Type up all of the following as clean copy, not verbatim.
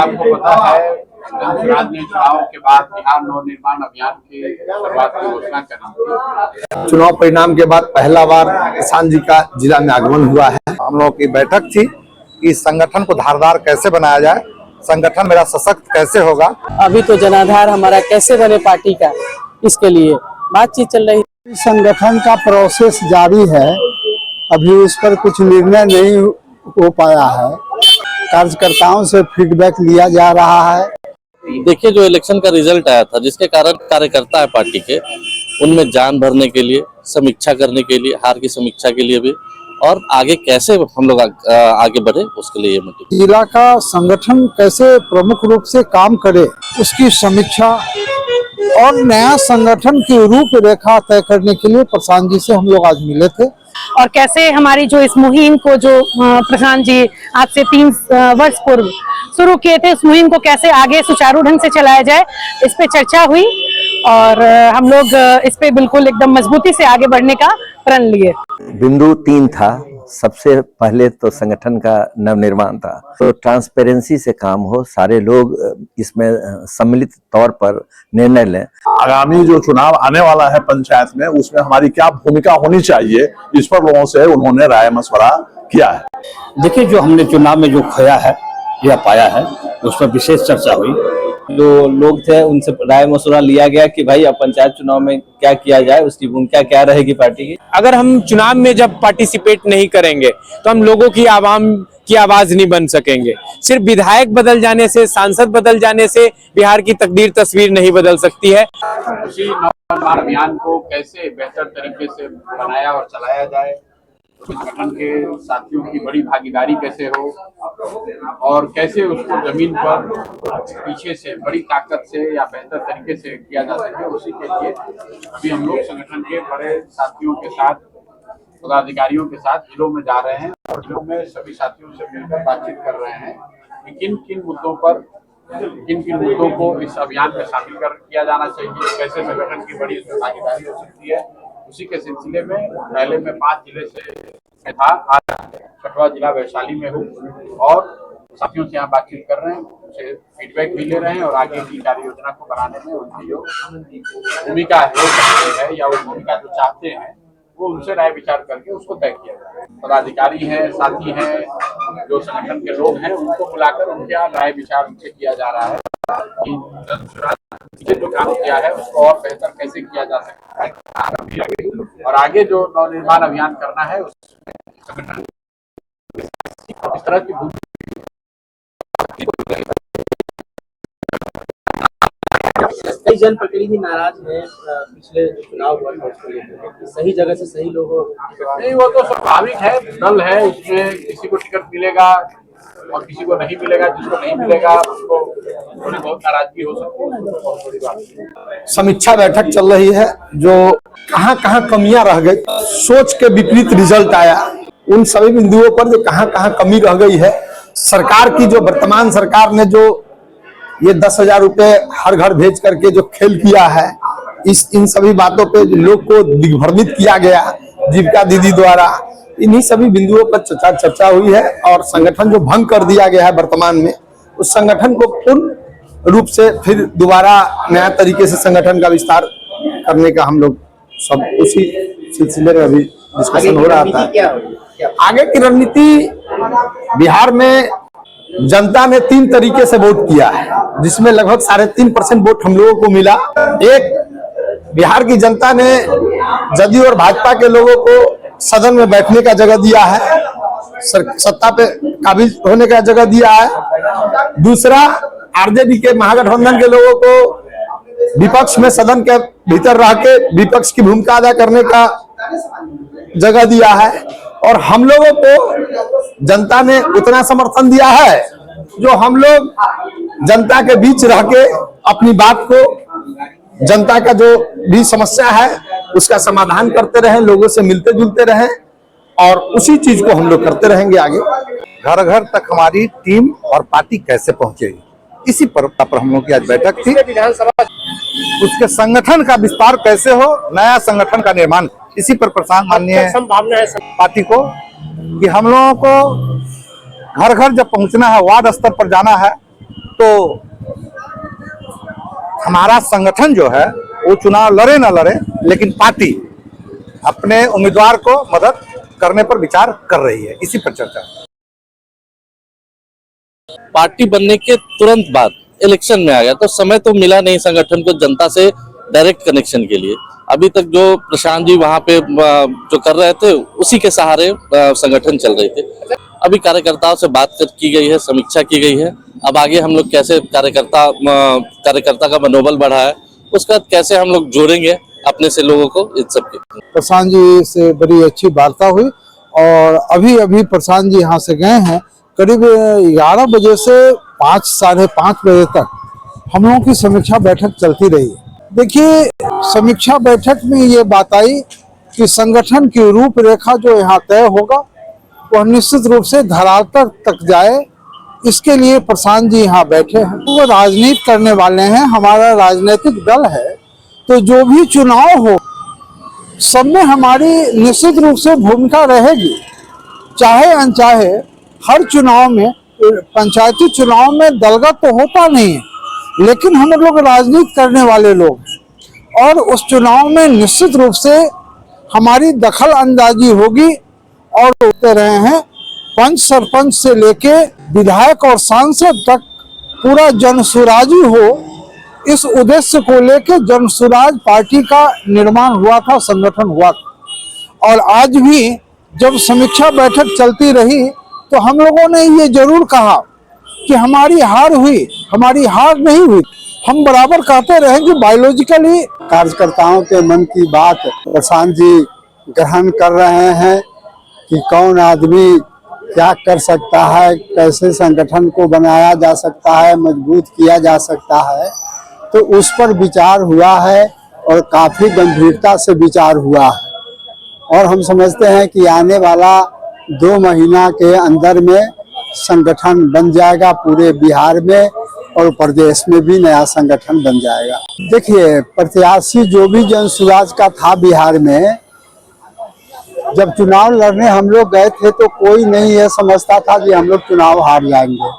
आपको पता है स्वराज ने चुनाव के बाद बिहार नवनिर्माण अभियान की शुरुआत की घोषणा करी। चुनाव परिणाम के बाद पहला बार किसान जी का जिला में आगमन हुआ है। हम लोगों की बैठक थी कि संगठन को धारदार कैसे बनाया जाए, संगठन मेरा सशक्त कैसे होगा। अभी तो जनाधार हमारा कैसे बने पार्टी का, इसके लिए बातचीत चल रही है। संगठन का प्रोसेस जारी है, अभी उस पर कुछ निर्णय नहीं हो पाया है। कार्यकर्ताओं से फीडबैक लिया जा रहा है। देखिए, जो इलेक्शन का रिजल्ट आया था, जिसके कारण कार्यकर्ता है पार्टी के, उनमें जान भरने के लिए, समीक्षा करने के लिए, हार की समीक्षा के लिए भी, और आगे कैसे हम लोग आगे बढ़े उसके लिए मीटिंग। जिला का संगठन कैसे प्रमुख रूप से काम करे, उसकी समीक्षा और नया संगठन की रूपरेखा तय करने के लिए प्रशांत जी से हम लोग आज मिले थे। और कैसे हमारी जो इस मुहिम को जो प्रशांत जी आज से 3 वर्ष पूर्व शुरू किए थे, उस मुहिम को कैसे आगे सुचारू ढंग से चलाया जाए, इस पे चर्चा हुई और हम लोग इस पे बिल्कुल एकदम मजबूती से आगे बढ़ने का प्रण लिए। बिंदु 3 था। सबसे पहले तो संगठन का नवनिर्माण था, तो ट्रांसपेरेंसी से काम हो, सारे लोग इसमें सम्मिलित तौर पर निर्णय लें। आगामी जो चुनाव आने वाला है पंचायत में, उसमें हमारी क्या भूमिका होनी चाहिए, इस पर लोगों से उन्होंने राय मशवरा किया है। देखिए, जो हमने चुनाव में जो खोया है या पाया है, उस पर विशेष चर्चा हुई। जो लोग थे उनसे राय मशवरा लिया गया कि भाई अब पंचायत चुनाव में क्या किया जाए, उसकी भूमिका क्या रहेगी पार्टी की। अगर हम चुनाव में जब पार्टिसिपेट नहीं करेंगे तो हम लोगों की आवाम की आवाज नहीं बन सकेंगे। सिर्फ विधायक बदल जाने से, सांसद बदल जाने से बिहार की तकदीर तस्वीर नहीं बदल सकती है। उसी नवनिर्माण अभियान को कैसे बेहतर तरीके से बनाया और चलाया जाए, संगठन के साथियों की बड़ी भागीदारी कैसे हो और कैसे उसको जमीन पर पीछे से बड़ी ताकत से या बेहतर तरीके से किया जा सके, उसी के लिए अभी हम लोग संगठन के बड़े साथियों के साथ, पदाधिकारियों के साथ जिलों में जा रहे हैं और जिलों में सभी साथियों से मिलकर बातचीत कर रहे हैं कि किन किन मुद्दों को इस अभियान में शामिल किया जाना चाहिए, कैसे संगठन की बड़ी इसमें भागीदारी हो सकती है। उसी के सिलसिले में पहले मैं 5 जिले से था, आज 6वां जिला वैशाली में हूँ और साथियों से यहाँ बातचीत कर रहे हैं, उनसे फीडबैक भी ले रहे हैं और आगे की कार्य योजना को बनाने में उनकी जो भूमिका है या वो भूमिका जो चाहते हैं वो उनसे राय विचार करके उसको तय किया जाए। पदाधिकारी हैं, साथी हैं, जो संगठन के लोग हैं, उनको बुलाकर उनके यहाँ राय विचार उनसे किया जा रहा है कि जो काम किया है उसको और बेहतर कैसे किया जा सकता है और आगे जो नवनिर्माण अभियान करना है उसमें संगठन इस तरह की कई जनप्रतिनिधि नाराज हैं पिछले चुनाव हुआ था उसको लेकर, सही जगह से सही लोगों नहीं, वो तो स्वाभाविक है, दल है, इसमें किसी को टिकट मिलेगा और किसी को नहीं मिलेगा, जिसको नहीं मिलेगा उसको थोड़ी बहुत नाराजगी हो सकती है, बहुत बड़ी बात है। समीक्षा बैठक चल रही है, जो कहां कमियां रह गई, सोच के विपरीत रिजल्ट आया, उन सभी बिंदुओं पर जो कहां कमी रह गई है, सरकार की जो वर्तमान सरकार ने जो ये 10,000 रुपए हर घर भेज करके जो खेल किया है, इन सभी बातों पे लोग को दिग्भ्रमित किया गया जीविका दीदी द्वारा, इन्हीं सभी बिंदुओं पर चर्चा हुई है और संगठन जो भंग कर दिया गया है वर्तमान में, उस संगठन को पूर्ण रूप से फिर दोबारा नया तरीके से संगठन का विस्तार करने का हम लोग सब उसी सिलसिले में अभी डिस्कशन हो रहा था। आगे की रणनीति, बिहार में जनता ने 3 तरीके से वोट किया है, जिसमें लगभग 3.5% वोट हम लोगों को मिला। एक, बिहार की जनता ने जदयू और भाजपा के लोगों को सदन में बैठने का जगह दिया है, सत्ता पे काबिज होने का जगह दिया है। दूसरा, आरजेडी के महागठबंधन के लोगों को विपक्ष में सदन के भीतर रह के विपक्ष की भूमिका अदा करने का जगह दिया है और हम लोगों को जनता ने उतना समर्थन दिया है जो हम लोग जनता के बीच रह के अपनी बात को, जनता का जो भी समस्या है उसका समाधान करते रहे, लोगों से मिलते जुलते रहे और उसी चीज को हम लोग करते रहेंगे आगे। घर घर तक हमारी टीम और पार्टी कैसे पहुंचेगी, इसी पर हम लोग की आज बैठक थी। उसके संगठन का विस्तार कैसे हो, नया संगठन का निर्माण, इसी पर प्रशांत माननीय संभावना है पार्टी को कि हम लोगों को घर घर जब पहुंचना है, वार्ड स्तर पर जाना है, तो हमारा संगठन जो है वो चुनाव लड़े ना लड़े, लेकिन पार्टी अपने उम्मीदवार को मदद करने पर विचार कर रही है, इसी पर चर्चा। पार्टी बनने के तुरंत बाद इलेक्शन में आ गया तो समय तो मिला नहीं संगठन को जनता से डायरेक्ट कनेक्शन के लिए। अभी तक जो प्रशांत जी वहां पे जो कर रहे थे उसी के सहारे संगठन चल रहे थे। अभी कार्यकर्ताओं से बात की गई है, समीक्षा की गई है। अब आगे हम लोग कैसे कार्यकर्ता का मनोबल बढ़ा है, उसका कैसे हम लोग जोड़ेंगे अपने से लोगों को, इन सब की। प्रशांत जी से बड़ी अच्छी वार्ता हुई और अभी प्रशांत जी यहाँ से गए हैं। करीब 11 बजे से 5 साढ़े 5 बजे तक हम लोगों की समीक्षा बैठक चलती रही। देखिए, समीक्षा बैठक में ये बात आई कि संगठन की रूपरेखा जो यहाँ तय होगा वह निश्चित रूप से धरातल तक जाए, इसके लिए प्रशांत जी यहाँ बैठे हैं। वो राजनीति करने वाले हैं, हमारा राजनीतिक दल है, तो जो भी चुनाव हो सब में हमारी निश्चित रूप से भूमिका रहेगी, चाहे अनचाहे। हर चुनाव में, पंचायती चुनाव में दलगत तो होता नहीं है, लेकिन हम लोग राजनीति करने वाले लोग हैं और उस चुनाव में निश्चित रूप से हमारी दखल अंदाजी होगी। और होते रहे हैं, पंच सरपंच से लेके विधायक और सांसद तक पूरा जनसुराजी हो, इस उद्देश्य को लेके जनसुराज पार्टी का निर्माण हुआ था, संगठन हुआ था। और आज भी जब समीक्षा बैठक चलती रही तो हम लोगों ने ये जरूर कहा कि हमारी हार हुई, हमारी हार नहीं हुई। हम बराबर कहते रहे कि बायोलॉजिकली कार्यकर्ताओं के मन की बात प्रशांत जी ग्रहण कर रहे हैं कि कौन आदमी क्या कर सकता है, कैसे संगठन को बनाया जा सकता है, मजबूत किया जा सकता है। तो उस पर विचार हुआ है और काफी गंभीरता से विचार हुआ है और हम समझते हैं कि आने वाला 2 महीना के अंदर में संगठन बन जाएगा पूरे बिहार में और प्रदेश में भी नया संगठन बन जाएगा। देखिए, प्रत्याशी जो भी जनसुराज का था बिहार में, जब चुनाव लड़ने हम लोग गए थे तो कोई नहीं ये समझता था कि हम लोग चुनाव हार जाएंगे,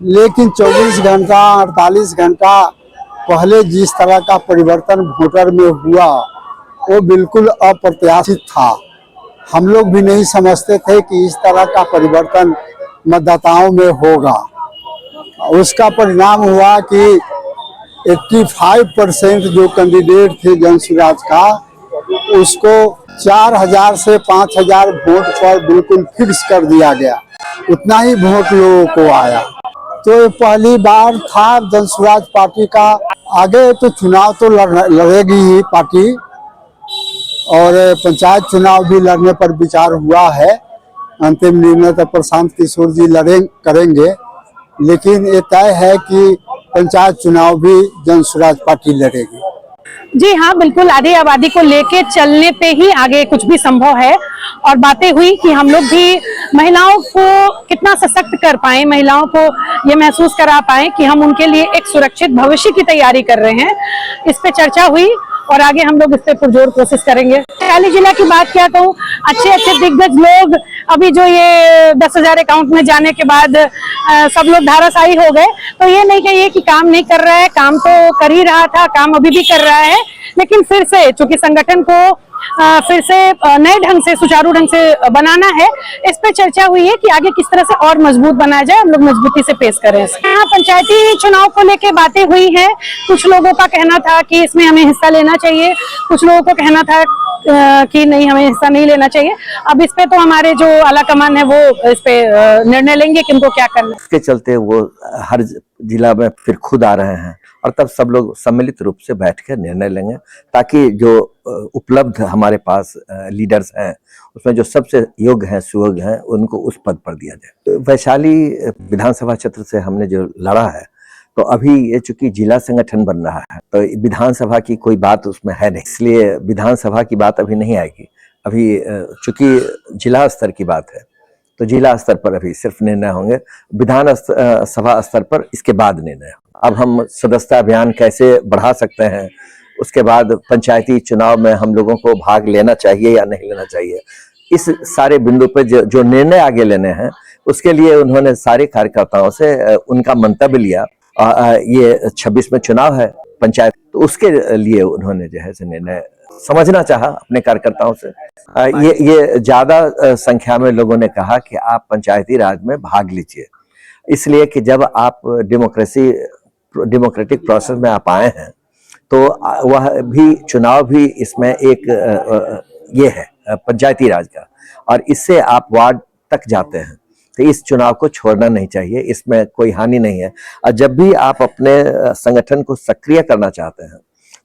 लेकिन 24 घंटा 48 घंटा पहले जिस तरह का परिवर्तन वोटर में हुआ वो बिल्कुल अप्रत्याशित था। हम लोग भी नहीं समझते थे कि इस तरह का परिवर्तन मतदाताओं में होगा। उसका परिणाम हुआ कि 85% जो कैंडिडेट थे जनसुराज का, उसको 4000 से 5000 वोट पर बिल्कुल फिक्स कर दिया गया। उतना ही वोट लोगों को आया। तो पहली बार था जनसुराज पार्टी का। आगे तो चुनाव तो लड़ेगी ही पार्टी और पंचायत चुनाव भी लड़ने पर विचार हुआ है। अंतिम निर्णय तो प्रशांत किशोर जी करेंगे, लेकिन ये तय है कि पंचायत चुनाव भी जनसुराज पार्टी लड़ेगी। जी हाँ, बिल्कुल। आधी आबादी को लेके चलने पे ही आगे कुछ भी संभव है। और बातें हुई कि हम लोग भी महिलाओं को कितना सशक्त कर पाए, महिलाओं को ये महसूस करा पाए कि हम उनके लिए एक सुरक्षित भविष्य की तैयारी कर रहे हैं। इस पे चर्चा हुई और आगे हम लोग इस पे पुरजोर कोशिश करेंगे। वैशाली जिला की बात क्या कहूँ, अच्छे दिग्गज लोग, अभी जो ये 10,000 अकाउंट में जाने के बाद सब लोग धाराशायी हो गए, तो ये नहीं कहिए कि काम नहीं कर रहा है, काम तो कर ही रहा था, काम अभी भी कर रहा है। लेकिन फिर से चूंकि संगठन को फिर से नए ढंग से, सुचारू ढंग से बनाना है, इस पे चर्चा हुई है कि आगे किस तरह से और मजबूत बनाया जाए, हम लोग मजबूती से पेश करें। यहाँ पंचायती चुनाव को लेके बातें हुई हैं। कुछ लोगों का कहना था कि इसमें हमें हिस्सा लेना चाहिए, कुछ लोगों को कहना था कि नहीं, हमें हिस्सा नहीं लेना चाहिए। अब इस पे तो हमारे जो आलाकमान है वो इस पे निर्णय लेंगे कि उनको क्या करना है। इसके चलते वो हर जिला में फिर खुद आ रहे हैं और तब सब लोग सम्मिलित रूप से बैठ कर निर्णय लेंगे, ताकि जो उपलब्ध हमारे पास लीडर्स हैं उसमें जो सबसे योग्य हैं, सुयोग्य हैं, उनको उस पद पर दिया जाए। वैशाली विधानसभा क्षेत्र से हमने जो लड़ा है, तो अभी ये चूंकि जिला संगठन बन रहा है तो विधानसभा की कोई बात उसमें है नहीं, इसलिए विधानसभा की बात अभी नहीं आएगी। अभी चूंकि जिला स्तर की बात है तो जिला स्तर पर अभी सिर्फ निर्णय होंगे, विधान सभा स्तर पर इसके बाद निर्णय। अब हम सदस्यता अभियान कैसे बढ़ा सकते हैं, उसके बाद पंचायती चुनाव में हम लोगों को भाग लेना चाहिए या नहीं लेना चाहिए, इस सारे बिंदु पर जो निर्णय आगे लेने हैं उसके लिए उन्होंने सारे कार्यकर्ताओं से उनका मंतव्य लिया। ये 26 में चुनाव है पंचायत, तो उसके लिए उन्होंने जो है निर्णय समझना चाहा अपने कार्यकर्ताओं से। ये ज्यादा संख्या में लोगों ने कहा कि आप पंचायती राज में भाग लीजिए, इसलिए कि जब आप डेमोक्रेटिक प्रोसेस में आप आए हैं तो वह भी चुनाव भी इसमें एक ये है पंचायती राज का, और इससे आप वार्ड तक जाते हैं, तो इस चुनाव को छोड़ना नहीं चाहिए, इसमें कोई हानि नहीं है। और जब भी आप अपने संगठन को सक्रिय करना चाहते हैं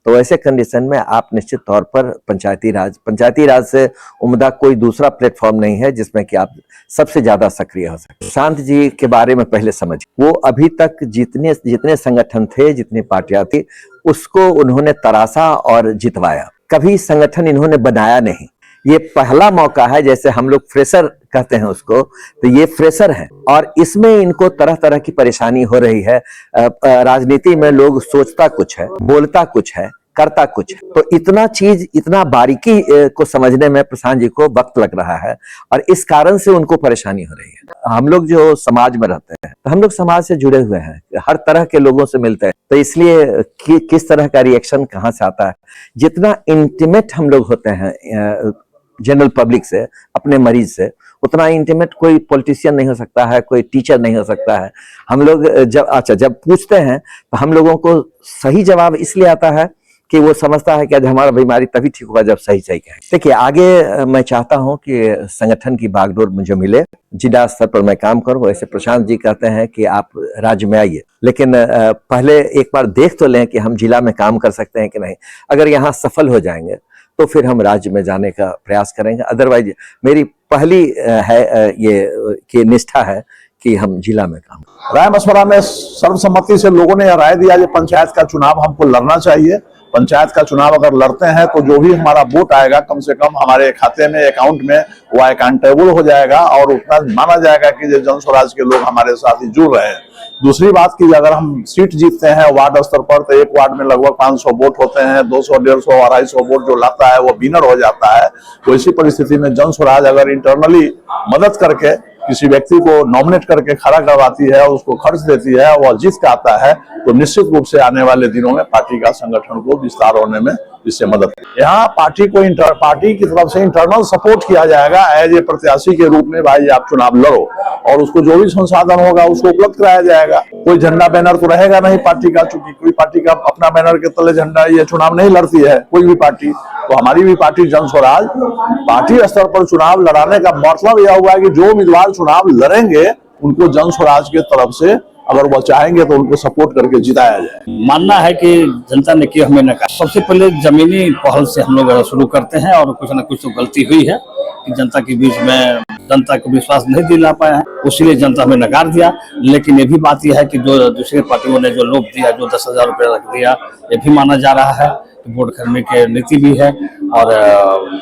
तो ऐसे कंडीशन में आप निश्चित तौर पर पंचायती राज से उम्दा कोई दूसरा प्लेटफॉर्म नहीं है जिसमें कि आप सबसे ज्यादा सक्रिय हो सकते। शांत जी के बारे में पहले समझिए, वो अभी तक जितने संगठन थे, जितनी पार्टियां थी, उसको उन्होंने तराशा और जितवाया, कभी संगठन इन्होंने बनाया नहीं। ये पहला मौका है, जैसे हम लोग फ्रेशर कहते हैं उसको, तो ये फ्रेशर है और इसमें इनको तरह तरह की परेशानी हो रही है। राजनीति में लोग सोचता कुछ है, बोलता कुछ है, करता कुछ है, तो इतना बारीकी को समझने में प्रशांत जी को वक्त लग रहा है और इस कारण से उनको परेशानी हो रही है। हम लोग जो समाज में रहते हैं तो हम लोग समाज से जुड़े हुए हैं, हर तरह के लोगों से मिलते हैं, तो इसलिए किस तरह का रिएक्शन कहाँ से आता है, जितना इंटीमेट हम लोग होते हैं जनरल पब्लिक से, अपने मरीज से, उतना इंटीमेट कोई पॉलिटिशियन नहीं हो सकता है, कोई टीचर नहीं हो सकता है। हम लोग जब पूछते हैं तो हम लोगों को सही जवाब इसलिए आता है कि वो समझता है कि आज हमारा बीमारी तभी ठीक होगा जब सही कहे। देखिए, आगे मैं चाहता हूं कि संगठन की बागडोर मुझे मिले, जिला स्तर पर मैं काम करूं। ऐसे प्रशांत जी कहते हैं कि आप राज्य में आइए, लेकिन पहले एक बार देख तो लें कि हम जिला में काम कर सकते हैं कि नहीं। अगर यहाँ सफल हो जाएंगे तो फिर हम राज्य में जाने का प्रयास करेंगे, अदरवाइज मेरी पहली ये निष्ठा है कि हम जिला में काम। राय मशवरा में सर्वसम्मति से लोगों ने यह राय दिया कि पंचायत का चुनाव हमको लड़ना चाहिए। पंचायत का चुनाव अगर लड़ते हैं तो जो भी हमारा वोट आएगा कम से कम हमारे खाते में, अकाउंट में वो अकाउंटेबल हो जाएगा और उतना माना जाएगा कि जो जन स्वराज के लोग हमारे साथ ही जुड़ रहे हैं। दूसरी बात की, अगर हम सीट जीतते हैं वार्ड स्तर पर तो एक वार्ड में लगभग 500 वोट होते हैं, 200, 150, 250 वोट जो लाता है वो विनर हो जाता है। तो इसी परिस्थिति में जन स्वराज अगर इंटरनली मदद करके किसी व्यक्ति को नॉमिनेट करके खड़ा करवाती है और उसको खर्च देती है, वह जीत के आता है, तो निश्चित रूप से आने वाले दिनों में पार्टी का संगठन को विस्तार होने में इससे मदद। यहाँ पार्टी की तरफ से इंटरनल सपोर्ट किया जाएगा एज ए प्रत्याशी के रूप में, भाई आप चुनाव लड़ो, और उसको जो भी संसाधन होगा उसको उपलब्ध कराया जाएगा। कोई झंडा बैनर तो रहेगा नहीं पार्टी का, चूंकि कोई पार्टी का अपना बैनर के तले झंडा ये चुनाव नहीं लड़ती है कोई भी पार्टी। तो हमारी भी पार्टी जन स्वराज पार्टी स्तर पर चुनाव लड़ाने का मतलब यह हुआ है कि जो उम्मीदवार चुनाव लड़ेंगे उनको जन स्वराज के तरफ से अगर वो चाहेंगे तो उनको सपोर्ट करके जिताया जाए। मानना है कि जनता ने किया हमें नकार। सबसे पहले जमीनी पहल से हम लोग शुरू करते हैं और कुछ न कुछ तो गलती हुई है कि जनता के बीच में जनता को विश्वास नहीं दिला पाया है, उसीलिए जनता हमें नकार दिया। लेकिन ये भी बात यह है कि जो दूसरी पार्टियों ने जो लोभ दिया, जो 10,000 रुपये रख दिया, ये भी माना जा रहा है कि वोट खरीदने की नीति भी है और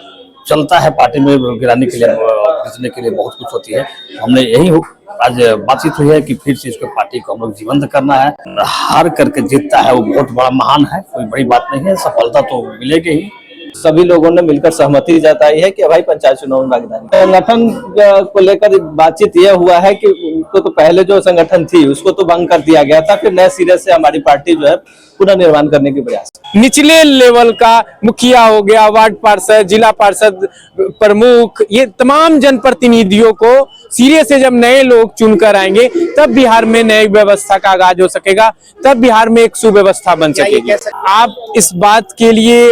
चलता है। पार्टी में गिराने के लिए, जीतने के लिए बहुत कुछ होती है। हमने यही आज बातचीत हुई है कि फिर से इसको पार्टी को हम लोग जीवंत करना है। हार करके जीतता है वो बहुत बड़ा महान है, कोई बड़ी बात नहीं है, सफलता तो मिलेगी ही। सभी लोगों ने मिलकर सहमति जताई है कि भाई पंचायत चुनाव में भागीदारी। संगठन को लेकर बातचीत यह हुआ है कि उनको तो पहले जो संगठन थी उसको तो भंग कर दिया गया था, फिर नए सिरे से हमारी पार्टी जो है पुनर्निर्माण करने के प्रयास। निचले लेवल का मुखिया हो गया, वार्ड पार्षद, जिला पार्षद प्रमुख, ये तमाम जनप्रतिनिधियों को सिरे से जब नए लोग चुनकर आएंगे तब बिहार में नई व्यवस्था का आगाज हो सकेगा, तब बिहार में एक सुव्यवस्था बन सकेगी। आप इस बात के लिए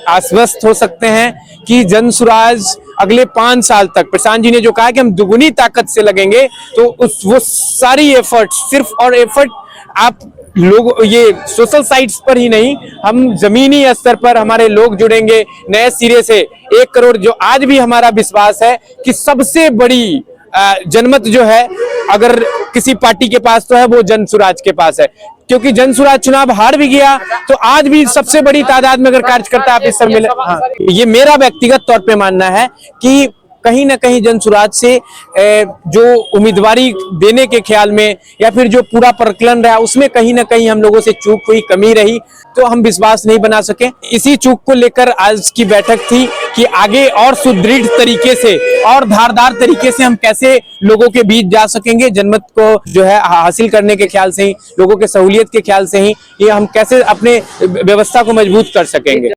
आश्वस्त हो सकते हैं कि जन स्वराज अगले 5 साल तक, प्रशांत जी ने जो कहा कि हम दुगुनी ताकत से लगेंगे, तो वो सारी एफर्ट सिर्फ और एफर्ट आप लोग ये सोशल साइट्स पर ही नहीं, हम जमीनी स्तर पर हमारे लोग जुड़ेंगे नए सिरे से। 1 करोड़ जो आज भी हमारा विश्वास है कि सबसे बड़ी जनमत जो है अगर किसी पार्टी के पास तो है वो जन स्वराज के पास है, क्योंकि जन स्वराज चुनाव हार भी गया तो आज भी सबसे बड़ी तादाद में अगर कार्यकर्ता आप इस सम्मेलन, हाँ, ये मेरा व्यक्तिगत तौर पे मानना है कि कहीं ना कहीं जनसुराज से जो उम्मीदवारी देने के ख्याल में या फिर जो पूरा प्रकलन रहा उसमें कहीं ना कहीं हम लोगों से चूक हुई, कमी रही, तो हम विश्वास नहीं बना सके। इसी चूक को लेकर आज की बैठक थी कि आगे और सुदृढ़ तरीके से और धारदार तरीके से हम कैसे लोगों के बीच जा सकेंगे, जनमत को जो है हासिल करने के ख्याल से ही, लोगों के सहूलियत के ख्याल से ही ये हम कैसे अपने व्यवस्था को मजबूत कर सकेंगे।